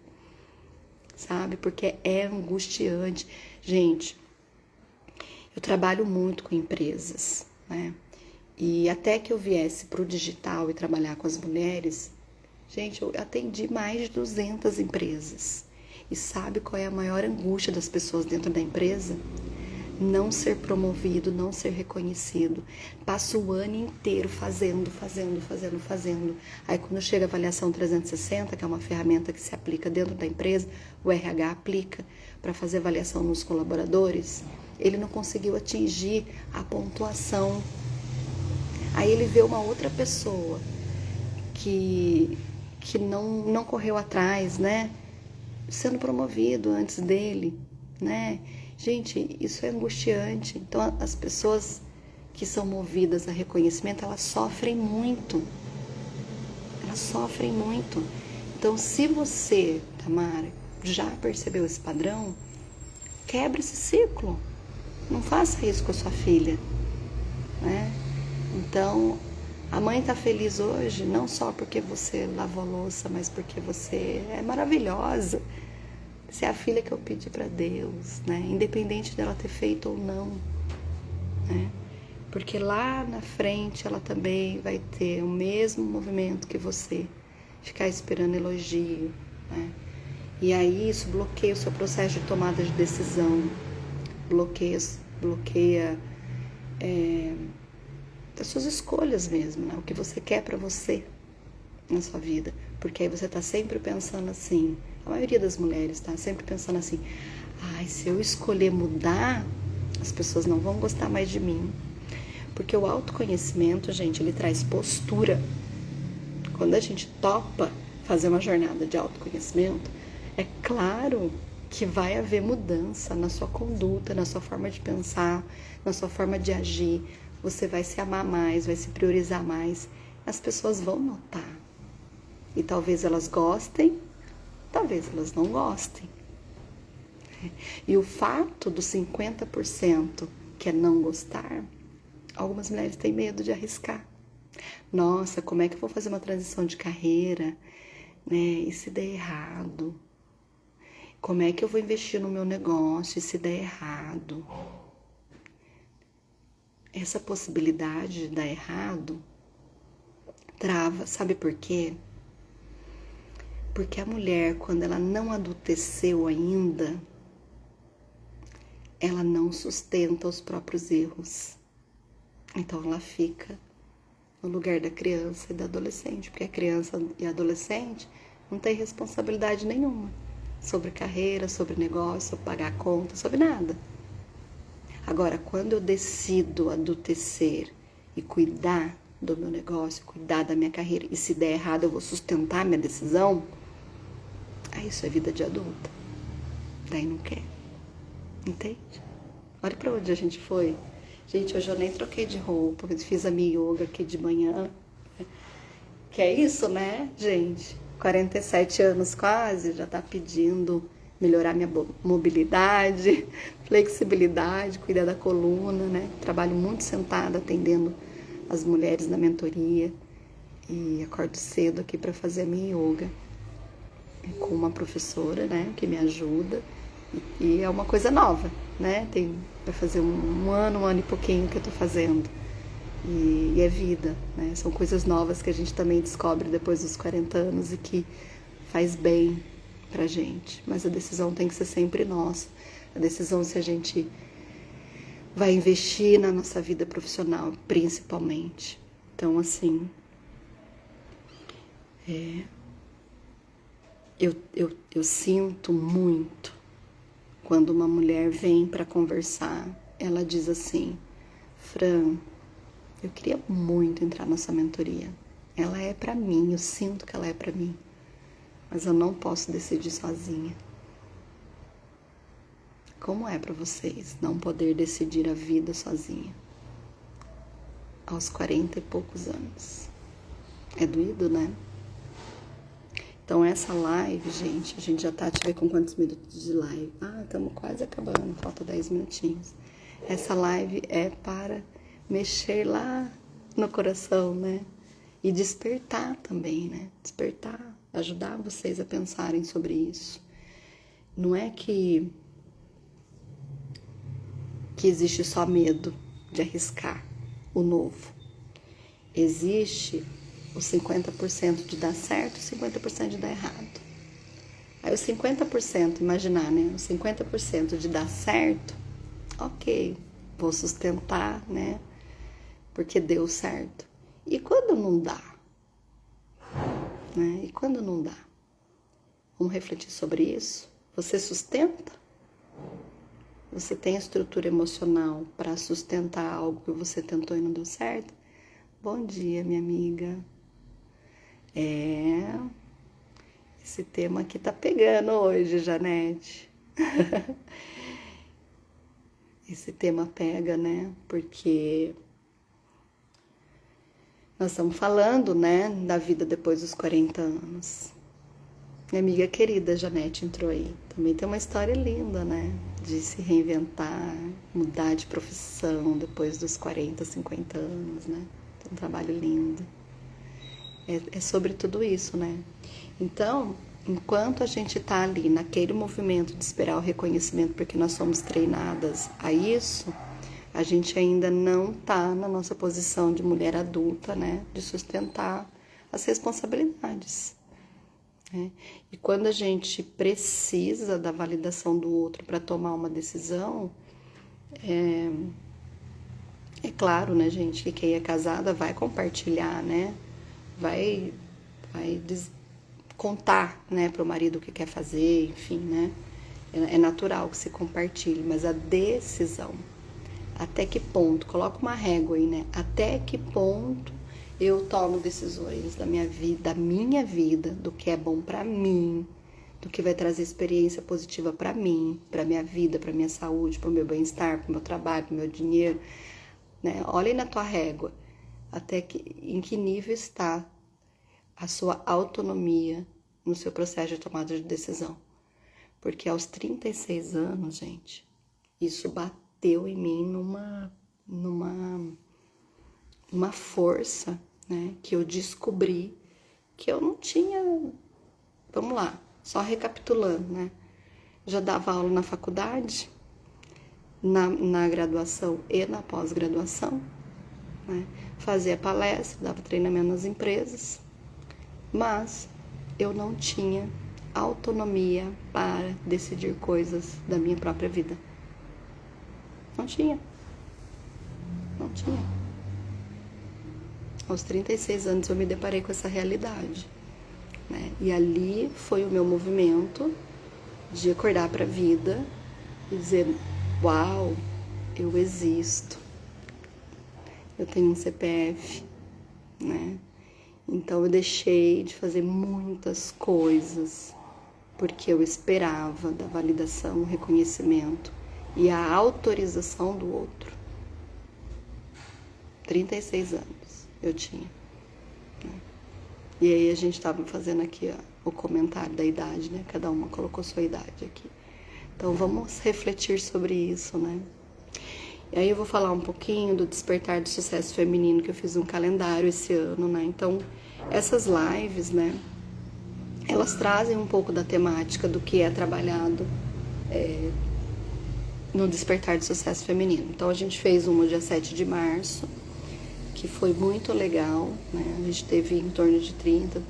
Sabe? Porque é angustiante. Gente, eu trabalho muito com empresas, né? E até que eu viesse para o digital e trabalhar com as mulheres, gente, eu atendi mais de 200 empresas. E sabe qual é a maior angústia das pessoas dentro da empresa? Não ser promovido, não ser reconhecido. Passa o ano inteiro fazendo. Aí quando chega a avaliação 360, que é uma ferramenta que se aplica dentro da empresa, o RH aplica para fazer avaliação nos colaboradores, ele não conseguiu atingir a pontuação. Aí ele vê uma outra pessoa que não correu atrás, né? Sendo promovido antes dele, né? Gente, isso é angustiante. Então, as pessoas que são movidas a reconhecimento, elas sofrem muito. Elas sofrem muito. Então, se você, Tamara, já percebeu esse padrão, quebra esse ciclo. Não faça isso com a sua filha, né? Então, a mãe tá feliz hoje, não só porque você lavou a louça, mas porque você é maravilhosa. Você é a filha que eu pedi para Deus, né? Independente dela ter feito ou não, né? Porque lá na frente ela também vai ter o mesmo movimento que você, ficar esperando elogio, né? E aí isso bloqueia o seu processo de tomada de decisão, bloqueia as suas escolhas mesmo, né? O que você quer para você na sua vida. Porque aí você tá sempre pensando assim, a maioria das mulheres tá sempre pensando assim, ai, se eu escolher mudar, as pessoas não vão gostar mais de mim. Porque o autoconhecimento, gente, ele traz postura. Quando a gente topa fazer uma jornada de autoconhecimento, é claro que vai haver mudança na sua conduta, na sua forma de pensar, na sua forma de agir. Você vai se amar mais, vai se priorizar mais. As pessoas vão notar. E talvez elas gostem, talvez elas não gostem. E o fato dos 50% que é não gostar, algumas mulheres têm medo de arriscar. Nossa, como é que eu vou fazer uma transição de carreira, né? E se der errado? Como é que eu vou investir no meu negócio e se der errado? Essa possibilidade de dar errado trava, sabe por quê? Porque a mulher, quando ela não adulteceu ainda, ela não sustenta os próprios erros. Então ela fica no lugar da criança e da adolescente, porque a criança e a adolescente não tem responsabilidade nenhuma sobre carreira, sobre negócio, sobre pagar conta, sobre nada. Agora, quando eu decido adultecer e cuidar do meu negócio, cuidar da minha carreira, e se der errado eu vou sustentar minha decisão, aí isso é vida de adulta. Daí não quer. Entende? Olha pra onde a gente foi. Gente, hoje eu nem troquei de roupa, fiz a minha yoga aqui de manhã. Que é isso, né, gente? 47 anos quase, já tá pedindo melhorar minha mobilidade, flexibilidade, cuidar da coluna, né? Trabalho muito sentada atendendo as mulheres na mentoria e acordo cedo aqui para fazer a minha yoga com uma professora, né, que me ajuda. E é uma coisa nova, né? Vai fazer um ano e pouquinho que eu tô fazendo. E é vida, né? São coisas novas que a gente também descobre depois dos 40 anos e que faz bem pra gente. Mas a decisão tem que ser sempre nossa. A decisão se a gente vai investir na nossa vida profissional, principalmente. Então, assim, eu sinto muito quando uma mulher vem para conversar. Ela diz assim: Fran, eu queria muito entrar nessa mentoria. Ela é para mim, eu sinto que ela é para mim, mas eu não posso decidir sozinha. Como é para vocês não poder decidir a vida sozinha? Aos 40 e poucos anos. É doído, né? Então essa live, gente, a gente já tá, deixa eu ver com quantos minutos de live. Estamos quase acabando, falta 10 minutinhos. Essa live é para mexer lá no coração, né? E despertar também, né? Despertar, ajudar vocês a pensarem sobre isso. Não é que existe só medo de arriscar o novo. Existe os 50% de dar certo e 50% de dar errado. Aí os 50%, imaginar, né? Os 50% de dar certo, ok, vou sustentar, né? Porque deu certo. E quando não dá? Né? E quando não dá? Vamos refletir sobre isso? Você sustenta? Você tem estrutura emocional para sustentar algo que você tentou e não deu certo? Bom dia, minha amiga. Esse tema aqui tá pegando hoje, Janete. Esse tema pega, né? Porque nós estamos falando, né, da vida depois dos 40 anos. Minha amiga querida Janete entrou aí. Também tem uma história linda, né? De se reinventar, mudar de profissão depois dos 40, 50 anos, né? Tem um trabalho lindo. É sobre tudo isso, né? Então, enquanto a gente tá ali naquele movimento de esperar o reconhecimento, porque nós somos treinadas a isso, a gente ainda não tá na nossa posição de mulher adulta, né? De sustentar as responsabilidades. Né? E quando a gente precisa da validação do outro para tomar uma decisão, é claro, né, gente, que quem é casada vai compartilhar, né? Vai contar, né, para o marido o que quer fazer, enfim, né? É natural que se compartilhe, mas a decisão, até que ponto, coloca uma régua aí, né? Até que ponto eu tomo decisões da minha vida, do que é bom para mim, do que vai trazer experiência positiva para mim, para minha vida, para minha saúde, para o meu bem-estar, para o meu trabalho, para o meu dinheiro, né? Olha aí na tua régua, em que nível está a sua autonomia no seu processo de tomada de decisão. Porque aos 36 anos, gente, isso bateu em mim numa força, né, que eu descobri que eu não tinha. Vamos lá, só recapitulando, né? Já dava aula na faculdade, na graduação e na pós-graduação, né? Fazia palestra, dava treinamento nas empresas, mas eu não tinha autonomia para decidir coisas da minha própria vida. Não tinha. Aos 36 anos eu me deparei com essa realidade, né? E ali foi o meu movimento de acordar para a vida e dizer: uau, eu existo, eu tenho um CPF, né? Então eu deixei de fazer muitas coisas porque eu esperava da validação, o reconhecimento e a autorização do outro. 36 anos eu tinha, né? E aí a gente estava fazendo aqui o comentário da idade, né? Cada uma colocou sua idade aqui. Então vamos refletir sobre isso, né? E aí eu vou falar um pouquinho do Despertar do Sucesso Feminino, que eu fiz um calendário esse ano, né? Então essas lives, né, elas trazem um pouco da temática do que é trabalhado no Despertar do Sucesso Feminino. Então a gente fez uma no dia 7 de março, que foi muito legal, né? A gente teve em torno de 30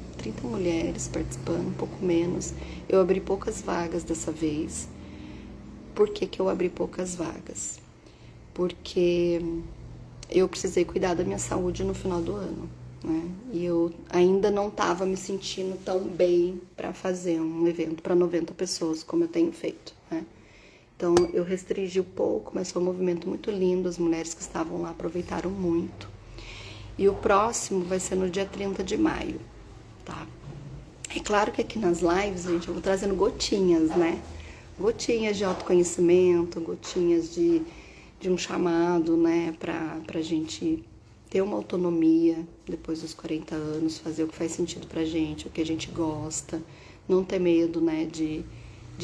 mulheres participando, um pouco menos. Eu abri poucas vagas dessa vez. Por que que eu abri poucas vagas? Porque eu precisei cuidar da minha saúde no final do ano, né? E eu ainda não estava me sentindo tão bem para fazer um evento para 90 pessoas, como eu tenho feito, né? Então eu restringi um pouco, mas foi um movimento muito lindo, as mulheres que estavam lá aproveitaram muito. E o próximo vai ser no dia 30 de maio, tá? É claro que aqui nas lives, gente, eu vou trazendo gotinhas, né? Gotinhas de autoconhecimento, gotinhas de um chamado, né? Pra gente ter uma autonomia depois dos 40 anos, fazer o que faz sentido pra gente, o que a gente gosta, não ter medo, né? De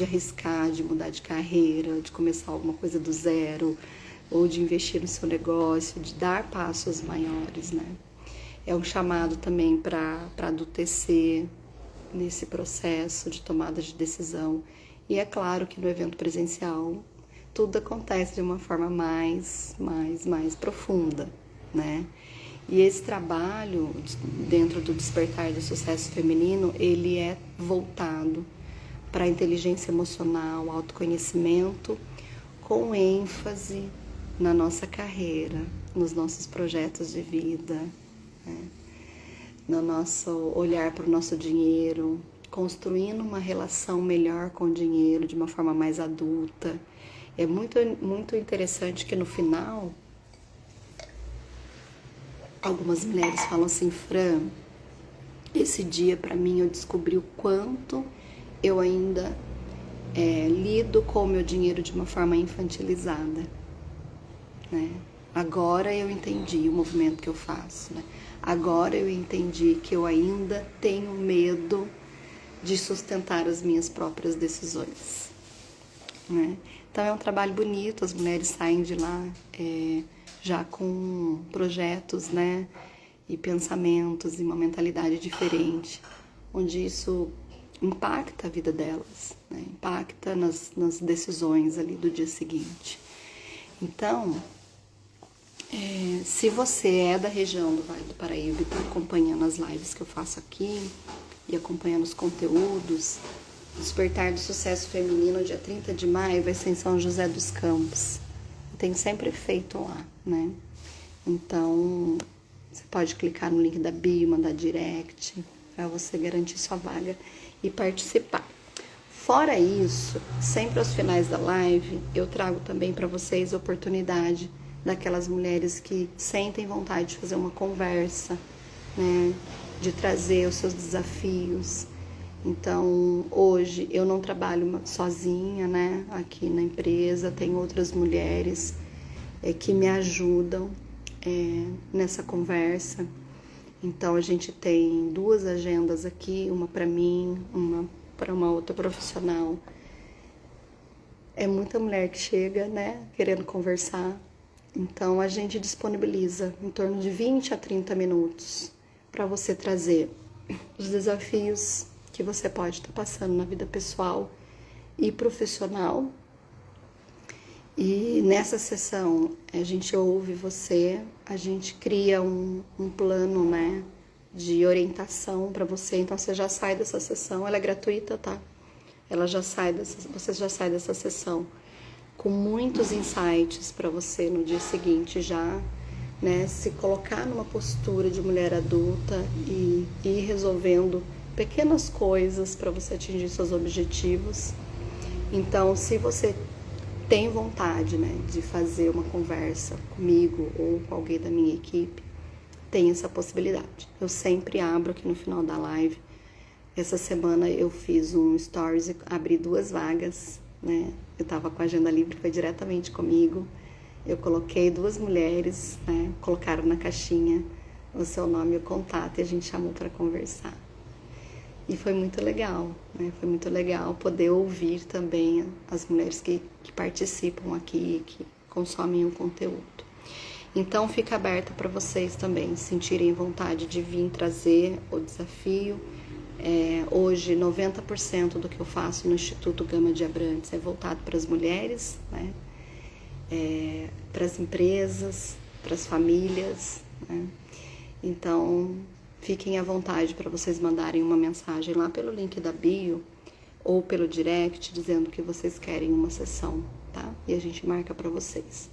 arriscar, de mudar de carreira, de começar alguma coisa do zero, ou de investir no seu negócio, de dar passos maiores, né? É um chamado também para adultecer nesse processo de tomada de decisão. E é claro que no evento presencial tudo acontece de uma forma mais profunda, né? E esse trabalho dentro do Despertar do Sucesso Feminino, ele é voltado para a inteligência emocional, autoconhecimento, com ênfase na nossa carreira, nos nossos projetos de vida, né? No nosso olhar para o nosso dinheiro, construindo uma relação melhor com o dinheiro de uma forma mais adulta. É muito interessante que no final, algumas mulheres falam assim: Fran, esse dia para mim eu descobri o quanto eu ainda lido com o meu dinheiro de uma forma infantilizada, né? Agora eu entendi o movimento que eu faço, né? Agora eu entendi que eu ainda tenho medo de sustentar as minhas próprias decisões, né? Então é um trabalho bonito, as mulheres saem de lá já com projetos, né? E pensamentos e uma mentalidade diferente, onde isso impacta a vida delas, né? Impacta nas decisões ali do dia seguinte. Então, se você é da região do Vale do Paraíba e está acompanhando as lives que eu faço aqui e acompanhando os conteúdos, o Despertar do Sucesso Feminino, dia 30 de maio, vai ser em São José dos Campos. Tem sempre feito lá, né? Então, você pode clicar no link da bio, mandar direct, para você garantir sua vaga e participar. Fora isso, sempre aos finais da live, eu trago também para vocês a oportunidade daquelas mulheres que sentem vontade de fazer uma conversa, né? De trazer os seus desafios. Então, hoje eu não trabalho sozinha, né? Aqui na empresa, tem outras mulheres que me ajudam nessa conversa. Então, a gente tem 2 agendas aqui, uma para mim, uma para uma outra profissional. É muita mulher que chega, né? Querendo conversar. Então, a gente disponibiliza em torno de 20 a 30 minutos para você trazer os desafios que você pode estar passando na vida pessoal e profissional. E nessa sessão, a gente ouve você, a gente cria um plano, né, de orientação para você. Então, você já sai dessa sessão, ela é gratuita, tá? Você já sai dessa sessão com muitos insights para você no dia seguinte já né? Se colocar numa postura de mulher adulta e ir resolvendo pequenas coisas para você atingir seus objetivos. Então, se você tem vontade, né, de fazer uma conversa comigo ou com alguém da minha equipe, tem essa possibilidade. Eu sempre abro aqui no final da live. Essa semana eu fiz um stories e abri 2 vagas, né? Eu tava com a agenda livre, foi diretamente comigo. Eu coloquei 2 mulheres, né? Colocaram na caixinha o seu nome e o contato e a gente chamou para conversar. E foi muito legal, né? Foi muito legal poder ouvir também as mulheres que participam aqui, que consomem o conteúdo. Então, fica aberta para vocês também sentirem vontade de vir trazer o desafio. Hoje, 90% do que eu faço no Instituto Gama de Abrantes é voltado para as mulheres, né? Para as empresas, para as famílias, né? Então, fiquem à vontade para vocês mandarem uma mensagem lá pelo link da bio ou pelo direct dizendo que vocês querem uma sessão, tá? E a gente marca para vocês.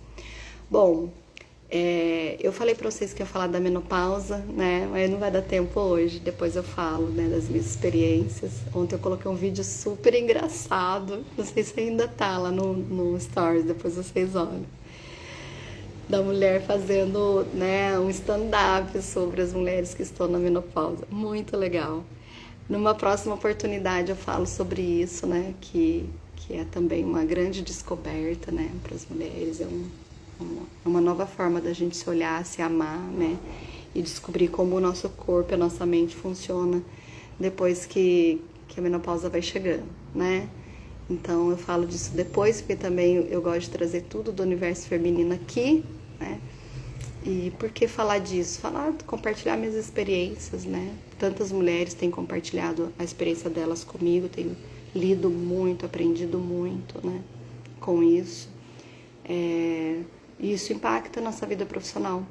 Bom, eu falei para vocês que ia falar da menopausa, né? Mas não vai dar tempo hoje. Depois eu falo, né, das minhas experiências. Ontem eu coloquei um vídeo super engraçado. Não sei se ainda tá lá no Stories, depois vocês olham. Da mulher fazendo, né, um stand-up sobre as mulheres que estão na menopausa. Muito legal. Numa próxima oportunidade eu falo sobre isso, né? Que é também uma grande descoberta, né, para as mulheres. É uma nova forma da gente se olhar, se amar, né? E descobrir como o nosso corpo e a nossa mente funciona depois que a menopausa vai chegando, né? Então eu falo disso depois, porque também eu gosto de trazer tudo do universo feminino aqui, né? E por que falar disso? Compartilhar minhas experiências, né? Tantas mulheres têm compartilhado a experiência delas comigo, tenho lido muito, aprendido muito, né? Com isso. E isso impacta a nossa vida profissional,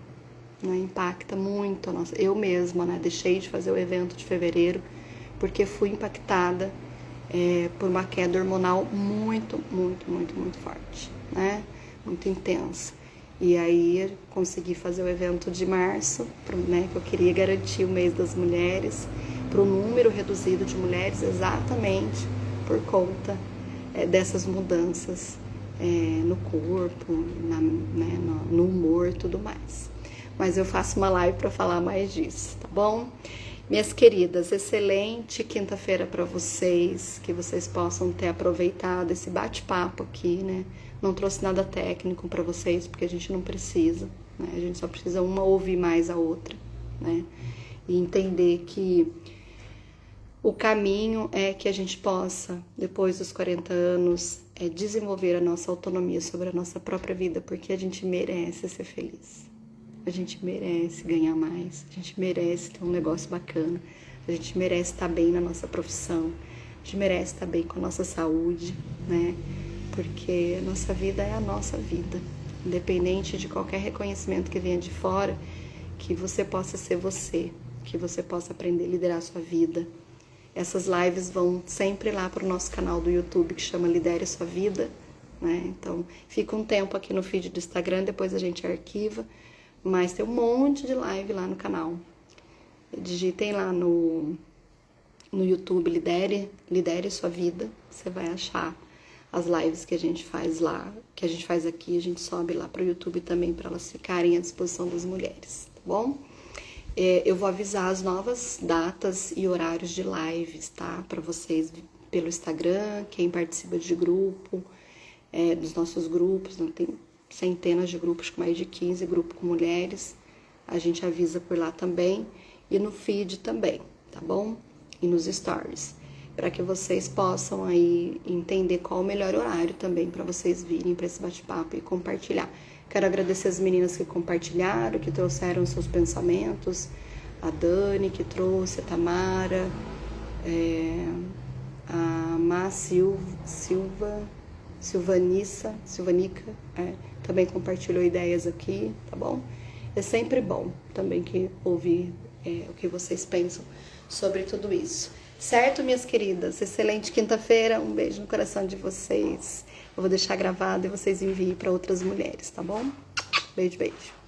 né? Impacta muito a nossa... Eu mesma, né? Deixei de fazer o evento de fevereiro porque fui impactada por uma queda hormonal muito, muito, muito, muito forte, né? Muito intensa. E aí consegui fazer o evento de março, né? Que eu queria garantir o mês das mulheres para o número reduzido de mulheres, exatamente por conta dessas mudanças no corpo, né, no humor e tudo mais. Mas eu faço uma live para falar mais disso, tá bom? Minhas queridas, excelente quinta-feira para vocês, que vocês possam ter aproveitado esse bate-papo aqui, né? Não trouxe nada técnico para vocês, porque a gente não precisa, né? A gente só precisa uma ouvir mais a outra, né? E entender que o caminho é que a gente possa, depois dos 40 anos, desenvolver a nossa autonomia sobre a nossa própria vida, porque a gente merece ser feliz. A gente merece ganhar mais, a gente merece ter um negócio bacana, a gente merece estar bem na nossa profissão, a gente merece estar bem com a nossa saúde, né? Porque a nossa vida é a nossa vida, independente de qualquer reconhecimento que venha de fora, que você possa ser você, que você possa aprender a liderar a sua vida. Essas lives vão sempre lá para o nosso canal do YouTube, que chama Lidere a Sua Vida, né? Então, fica um tempo aqui no feed do Instagram, depois a gente arquiva, mas tem um monte de live lá no canal. Digitem lá no YouTube Lidere a Sua Vida, você vai achar as lives que a gente faz lá, que a gente faz aqui, a gente sobe lá para o YouTube também, para elas ficarem à disposição das mulheres, tá bom? Eu vou avisar as novas datas e horários de lives, tá? Para vocês pelo Instagram, quem participa de grupo, dos nossos grupos, não tem centenas de grupos, com mais de 15 grupos com mulheres, a gente avisa por lá também, e no feed também, tá bom? E nos stories, para que vocês possam aí entender qual o melhor horário também para vocês virem para esse bate-papo e compartilhar. Quero agradecer as meninas que compartilharam, que trouxeram seus pensamentos, a Dani que trouxe, a Tamara, a Má Silvanica, também compartilhou ideias aqui, tá bom? É sempre bom também que ouvir o que vocês pensam sobre tudo isso. Certo, minhas queridas? Excelente quinta-feira, um beijo no coração de vocês. Eu vou deixar gravado e vocês enviem para outras mulheres, tá bom? Beijo, beijo.